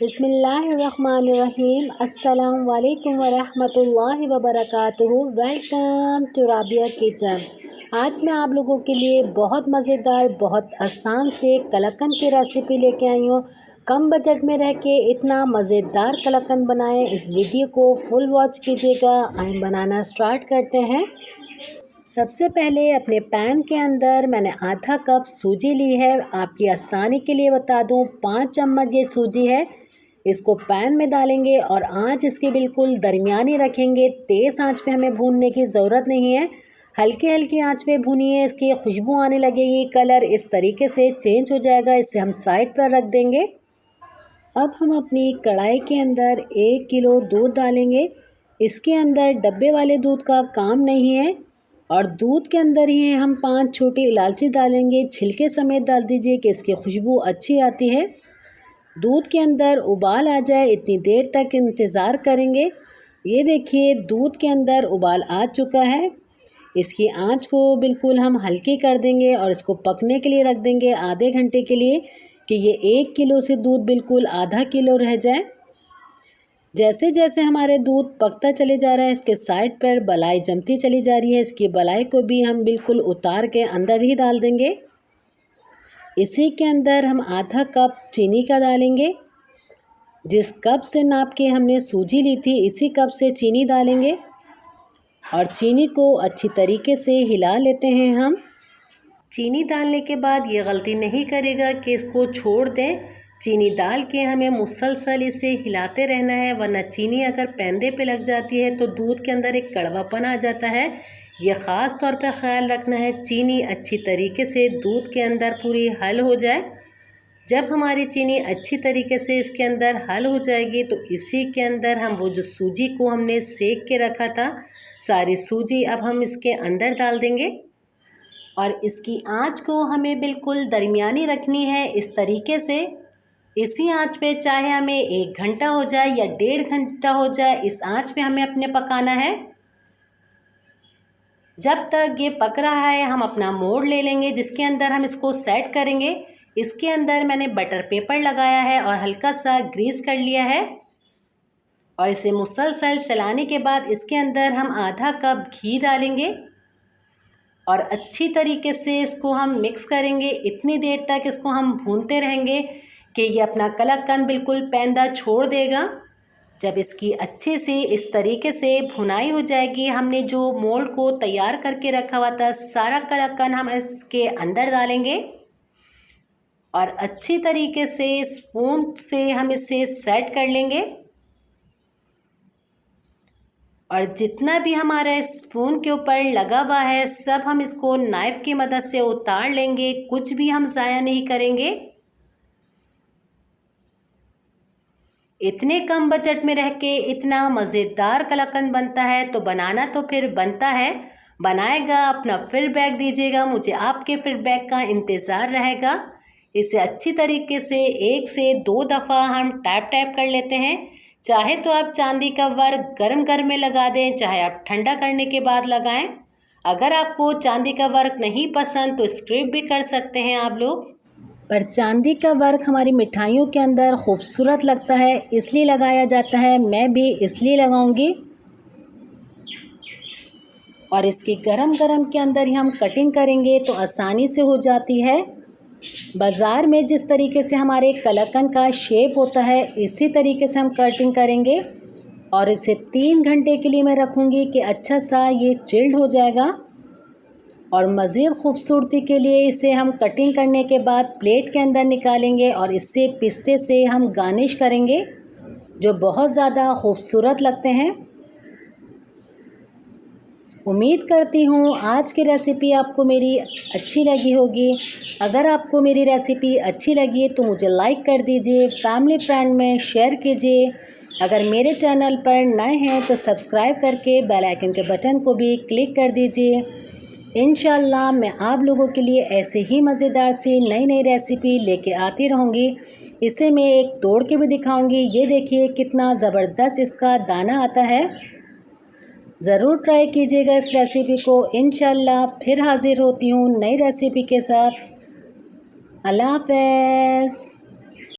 बिस्मिल्लाहिर्रहमानिर्रहीम। अस्सलाम वालेकुम वरहमतुल्लाहि वबरकातुहू। Welcome to Rabia kitchen. आज मैं आप लोगों के लिए बहुत मज़ेदार, बहुत आसान से कलाकंद की रेसिपी लेके आई हूँ। कम बजट में रह के इतना मज़ेदार कलाकंद बनाएं। इस वीडियो को फुल वॉच कीजिएगा। आइए बनाना स्टार्ट करते हैं। सबसे पहले अपने पैन के अंदर मैंने आधा कप सूजी ली है। आपकी आसानी के लिए बता दूं, 5 चम्मच ये सूजी है। इसको पैन में डालेंगे और आंच इसकी बिल्कुल दरमियानी रखेंगे। तेज़ आंच पे हमें भूनने की ज़रूरत नहीं है। हल्की हल्की आंच पे भूनिए। इसकी खुशबू आने लगेगी, कलर इस तरीके से चेंज हो जाएगा। इसे हम साइड पर रख देंगे। अब हम अपनी कढ़ाई के अंदर 1 किलो दूध डालेंगे। इसके अंदर डब्बे वाले दूध का काम नहीं है। और दूध के अंदर ही हम 5 छोटी इलायची डालेंगे। छिलके समेत डाल दीजिए कि इसकी खुशबू अच्छी आती है। दूध के अंदर उबाल आ जाए इतनी देर तक इंतज़ार करेंगे। ये देखिए दूध के अंदर उबाल आ चुका है। इसकी आंच को बिल्कुल हम हल्की कर देंगे और इसको पकने के लिए रख देंगे आधे घंटे के लिए, कि ये 1 किलो से दूध बिल्कुल आधा किलो रह जाए। जैसे जैसे हमारे दूध पकता चले जा रहा है, इसके साइड पर बलाई जमती चली जा रही है। इसकी बलाई को भी हम बिल्कुल उतार के अंदर ही डाल देंगे। इसी के अंदर हम आधा कप चीनी का डालेंगे। जिस कप से नाप के हमने सूजी ली थी, इसी कप से चीनी डालेंगे और चीनी को अच्छी तरीके से हिला लेते हैं हम। चीनी डालने के बाद ये गलती नहीं करेगा कि इसको छोड़ दें। चीनी डाल के हमें मुसलसल इसे हिलाते रहना है, वरना चीनी अगर पैंदे पे लग जाती है तो दूध के अंदर एक कड़वापन आ जाता है। ये ख़ास तौर पर ख्याल रखना है, चीनी अच्छी तरीके से दूध के अंदर पूरी हल हो जाए। जब हमारी चीनी अच्छी तरीके से इसके अंदर हल हो जाएगी तो इसी के अंदर हम वो जो सूजी को हमने सेक के रखा था, सारी सूजी अब हम इसके अंदर डाल देंगे। और इसकी आंच को हमें बिल्कुल दरमियानी रखनी है। इस तरीके से इसी आंच पे, चाहे हमें 1 घंटा हो जाए या 1.5 घंटा हो जाए, इस आंच पे हमें अपने पकाना है। जब तक ये पक रहा है हम अपना मोड़ ले लेंगे जिसके अंदर हम इसको सेट करेंगे। इसके अंदर मैंने बटर पेपर लगाया है और हल्का सा ग्रीस कर लिया है। और इसे मुसलसल चलाने के बाद इसके अंदर हम आधा कप घी डालेंगे और अच्छी तरीके से इसको हम मिक्स करेंगे। इतनी देर तक इसको हम भूनते रहेंगे कि ये अपना कलाकंद बिल्कुल पैंदा छोड़ देगा। जब इसकी अच्छे से इस तरीके से भुनाई हो जाएगी, हमने जो मोल्ड को तैयार करके रखा हुआ था, सारा कलाकंद हम इसके अंदर डालेंगे और अच्छी तरीके से स्पून से हम इसे सेट कर लेंगे। और जितना भी हमारे स्पून के ऊपर लगा हुआ है सब हम इसको नाइफ की मदद से उतार लेंगे। कुछ भी हम ज़ाया नहीं करेंगे। इतने कम बजट में रह के इतना मज़ेदार कलाकंद बनता है तो बनाना तो फिर बनता है। बनाएगा, अपना फीडबैक दीजिएगा। मुझे आपके फीडबैक का इंतज़ार रहेगा। इसे अच्छी तरीके से 1 से 2 दफ़ा हम टैप कर लेते हैं। चाहे तो आप चांदी का वर्क गर्म गर्म में लगा दें, चाहे आप ठंडा करने के बाद लगाएं। अगर आपको चांदी का वर्क नहीं पसंद तो स्किप भी कर सकते हैं आप लोग। पर चांदी का वर्क हमारी मिठाइयों के अंदर खूबसूरत लगता है, इसलिए लगाया जाता है। मैं भी इसलिए लगाऊंगी। और इसकी गरम गरम के अंदर ही हम कटिंग करेंगे तो आसानी से हो जाती है। बाज़ार में जिस तरीके से हमारे कलाकंद का शेप होता है, इसी तरीके से हम कटिंग करेंगे। और इसे 3 घंटे के लिए मैं रखूँगी कि अच्छा सा ये चिल्ड हो जाएगा। और मज़ीद खूबसूरती के लिए इसे हम कटिंग करने के बाद प्लेट के अंदर निकालेंगे और इससे पिस्ते से हम गार्निश करेंगे, जो बहुत ज़्यादा खूबसूरत लगते हैं। उम्मीद करती हूँ आज की रेसिपी आपको मेरी अच्छी लगी होगी। अगर आपको मेरी रेसिपी अच्छी लगी तो मुझे लाइक कर दीजिए, फैमिली फ्रेंड में शेयर कीजिए। अगर मेरे चैनल पर नए हैं तो सब्सक्राइब करके बेल आइकन के बटन को भी क्लिक कर दीजिए। इंशाल्लाह मैं आप लोगों के लिए ऐसे ही मज़ेदार सी नई नई रेसिपी लेके आती रहूँगी। इसे मैं एक तोड़ के भी दिखाऊँगी। ये देखिए कितना ज़बरदस्त इसका दाना आता है। ज़रूर ट्राई कीजिएगा इस रेसिपी को। इंशाल्लाह फिर हाज़िर होती हूँ नई रेसिपी के साथ। अल्लाह हाफ़िज़।